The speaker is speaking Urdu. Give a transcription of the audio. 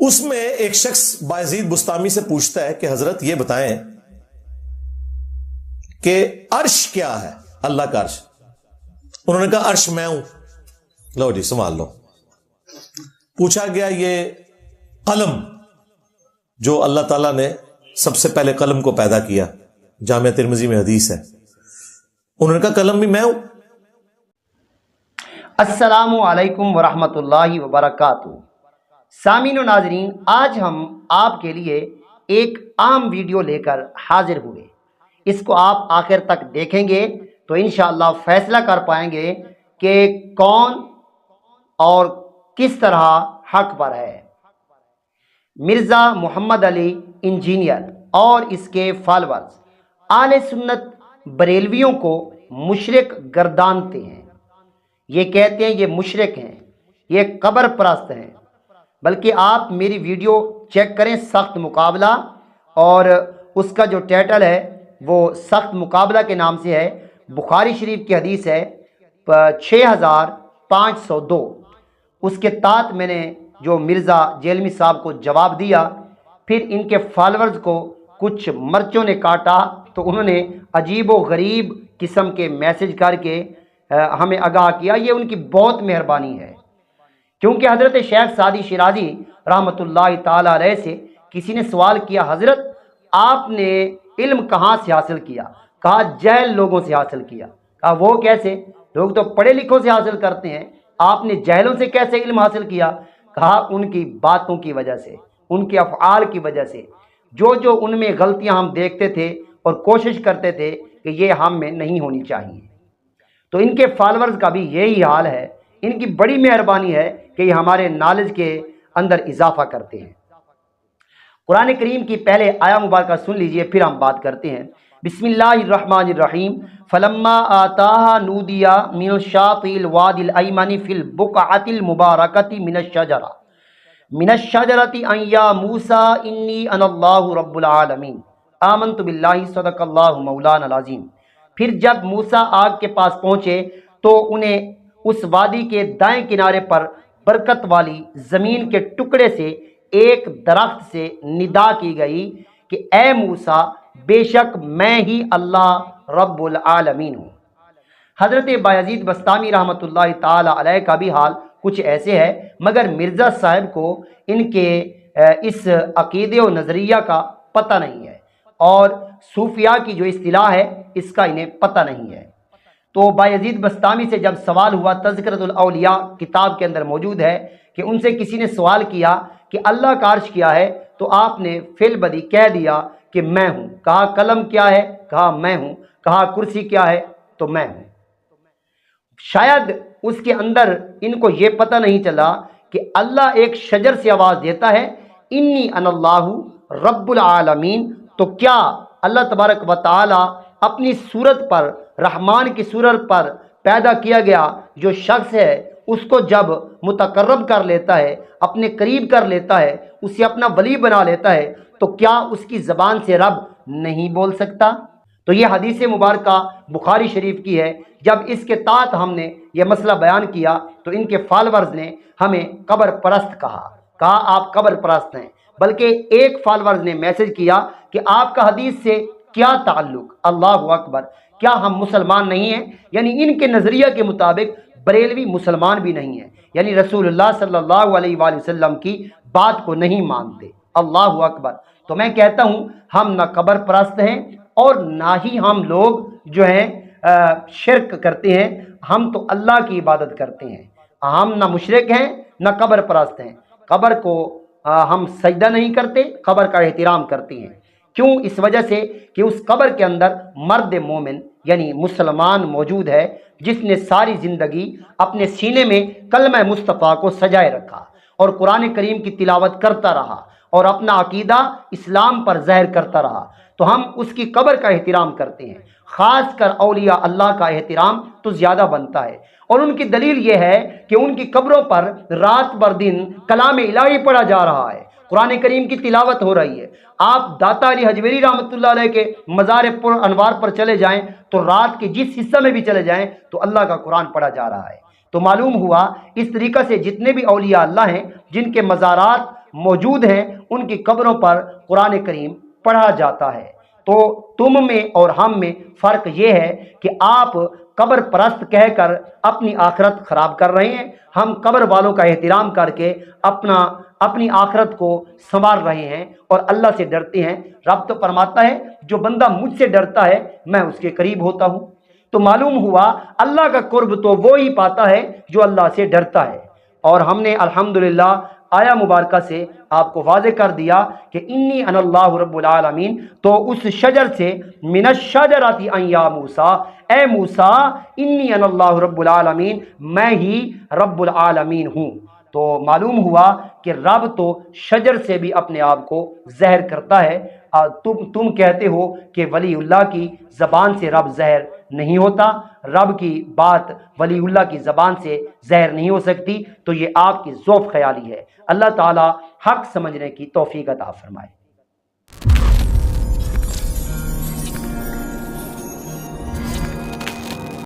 اس میں ایک شخص بایزید بستامی سے پوچھتا ہے کہ حضرت یہ بتائیں کہ عرش کیا ہے، اللہ کا عرش؟ انہوں نے کہا عرش میں ہوں۔ لو جی سنبھال لو۔ پوچھا گیا یہ قلم جو اللہ تعالیٰ نے سب سے پہلے قلم کو پیدا کیا، جامعہ ترمذی میں حدیث ہے، انہوں نے کہا قلم بھی میں ہوں۔ السلام علیکم ورحمۃ اللہ وبرکاتہ۔ سامعین و ناظرین، آج ہم آپ کے لیے ایک عام ویڈیو لے کر حاضر ہوئے۔ اس کو آپ آخر تک دیکھیں گے تو انشاءاللہ فیصلہ کر پائیں گے کہ کون اور کس طرح حق پر ہے۔ مرزا محمد علی انجینئر اور اس کے فالورز اہل سنت بریلویوں کو مشرک گردانتے ہیں۔ یہ کہتے ہیں یہ مشرک ہیں، یہ قبر پرست ہیں۔ بلکہ آپ میری ویڈیو چیک کریں، سخت مقابلہ، اور اس کا جو ٹائٹل ہے وہ سخت مقابلہ کے نام سے ہے۔ بخاری شریف کی حدیث ہے 6502۔ اس کے تحت میں نے جو مرزا جیلمی صاحب کو جواب دیا، پھر ان کے فالورز کو کچھ مرچوں نے کاٹا تو انہوں نے عجیب و غریب قسم کے میسج کر کے ہمیں آگاہ کیا۔ یہ ان کی بہت مہربانی ہے، کیونکہ حضرت شیخ سعدی شیرازی رحمۃ اللہ تعالی علیہ سے کسی نے سوال کیا، حضرت آپ نے علم کہاں سے حاصل کیا؟ کہا جہل لوگوں سے حاصل کیا۔ کہا وہ کیسے؟ لوگ تو پڑھے لکھوں سے حاصل کرتے ہیں، آپ نے جہلوں سے کیسے علم حاصل کیا؟ کہا ان کی باتوں کی وجہ سے، ان کے افعال کی وجہ سے، جو ان میں غلطیاں ہم دیکھتے تھے اور کوشش کرتے تھے کہ یہ ہم میں نہیں ہونی چاہیے۔ تو ان کے فالورز کا بھی یہی حال ہے۔ ان کی بڑی مہربانی ہے کہ یہ ہمارے نالج کے اندر اضافہ کرتے ہیں۔ قرآن کریم کی پہلے آیا مبارکہ سن لیجئے، پھر ہم بات کرتے ہیں۔ بسم اللہ الرحمن الرحیم۔ فلما آتاها نودیا من الشاطئ الوادی الایمن فی البقعۃ المبارکۃ من الشجرۃ ان یا موسیٰ انی انا اللہ رب العالمین آمنت باللہ صدق اللہ مولانا العظیم۔ پھر جب موسیٰ آگ کے پاس پہنچے تو انہیں اس وادی کے دائیں کنارے پر برکت والی زمین کے ٹکڑے سے ایک درخت سے ندا کی گئی کہ اے موسیٰ، بے شک میں ہی اللہ رب العالمین ہوں۔ حضرت بایزید بستامی رحمۃ اللہ تعالی علیہ کا بھی حال کچھ ایسے ہے، مگر مرزا صاحب کو ان کے اس عقیدے و نظریہ کا پتہ نہیں ہے، اور صوفیاء کی جو اصطلاح ہے اس کا انہیں پتہ نہیں ہے۔ تو بایزید بستامی سے جب سوال ہوا، تذکرۃ الاولیاء کتاب کے اندر موجود ہے کہ ان سے کسی نے سوال کیا کہ اللہ کا عرش کیا ہے، تو آپ نے فی البدی کہہ دیا کہ میں ہوں۔ کہا قلم کیا ہے؟ کہا میں ہوں۔ کہا کرسی کیا ہے؟ تو میں ہوں۔ شاید اس کے اندر ان کو یہ پتہ نہیں چلا کہ اللہ ایک شجر سے آواز دیتا ہے انی انا اللہ رب العالمین، تو کیا اللہ تبارک و تعالی اپنی صورت پر، رحمان کی صورت پر پیدا کیا گیا جو شخص ہے، اس کو جب متقرب کر لیتا ہے، اپنے قریب کر لیتا ہے، اسے اپنا ولی بنا لیتا ہے، تو کیا اس کی زبان سے رب نہیں بول سکتا؟ تو یہ حدیث مبارکہ بخاری شریف کی ہے۔ جب اس کے تحت ہم نے یہ مسئلہ بیان کیا تو ان کے فالورز نے ہمیں قبر پرست کہا آپ قبر پرست ہیں۔ بلکہ ایک فالورز نے میسج کیا کہ آپ کا حدیث سے کیا تعلق؟ اللہ اکبر، کیا ہم مسلمان نہیں ہیں؟ یعنی ان کے نظریہ کے مطابق بریلوی مسلمان بھی نہیں ہیں، یعنی رسول اللہ صلی اللہ علیہ وآلہ وسلم کی بات کو نہیں مانتے۔ اللہ اکبر۔ تو میں کہتا ہوں ہم نہ قبر پرست ہیں اور نہ ہی ہم لوگ جو ہیں شرک کرتے ہیں، ہم تو اللہ کی عبادت کرتے ہیں۔ ہم نہ مشرک ہیں نہ قبر پرست ہیں۔ قبر کو ہم سجدہ نہیں کرتے، قبر کا احترام کرتے ہیں۔ کیوں؟ اس وجہ سے کہ اس قبر کے اندر مرد مومن یعنی مسلمان موجود ہے، جس نے ساری زندگی اپنے سینے میں کلمہ مصطفیٰ کو سجائے رکھا اور قرآن کریم کی تلاوت کرتا رہا اور اپنا عقیدہ اسلام پر ظاہر کرتا رہا، تو ہم اس کی قبر کا احترام کرتے ہیں۔ خاص کر اولیاء اللہ کا احترام تو زیادہ بنتا ہے، اور ان کی دلیل یہ ہے کہ ان کی قبروں پر رات بر دن کلام الہی پڑھا جا رہا ہے، قرآن کریم کی تلاوت ہو رہی ہے۔ آپ داتا علی حجویری رحمۃ اللہ علیہ کے مزار پر انوار پر چلے جائیں تو رات کے جس حصہ میں بھی چلے جائیں تو اللہ کا قرآن پڑھا جا رہا ہے۔ تو معلوم ہوا اس طریقہ سے جتنے بھی اولیاء اللہ ہیں جن کے مزارات موجود ہیں ان کی قبروں پر قرآن کریم پڑھا جاتا ہے۔ تو تم میں اور ہم میں فرق یہ ہے کہ آپ قبر پرست کہہ کر اپنی آخرت خراب کر رہے ہیں، ہم قبر والوں کا احترام کر کے اپنی آخرت کو سنوار رہے ہیں اور اللہ سے ڈرتے ہیں۔ رب تو فرماتا ہے جو بندہ مجھ سے ڈرتا ہے میں اس کے قریب ہوتا ہوں۔ تو معلوم ہوا اللہ کا قرب تو وہی پاتا ہے جو اللہ سے ڈرتا ہے۔ اور ہم نے الحمدللہ آیا مبارکہ سے آپ کو واضح کر دیا کہ انی انا اللہ رب العالمین، تو اس شجر سے من الشجرۃ ان یا موسیٰ، اے موسیٰ انی انا اللہ رب العالمین، میں ہی رب العالمین ہوں۔ تو معلوم ہوا کہ رب تو شجر سے بھی اپنے آپ کو ظاہر کرتا ہے۔ تم کہتے ہو کہ ولی اللہ کی زبان سے رب ظاہر نہیں ہوتا، رب کی بات ولی اللہ کی زبان سے ظاہر نہیں ہو سکتی، تو یہ آپ کی ذوف خیالی ہے۔ اللہ تعالی حق سمجھنے کی توفیق عطا فرمائے۔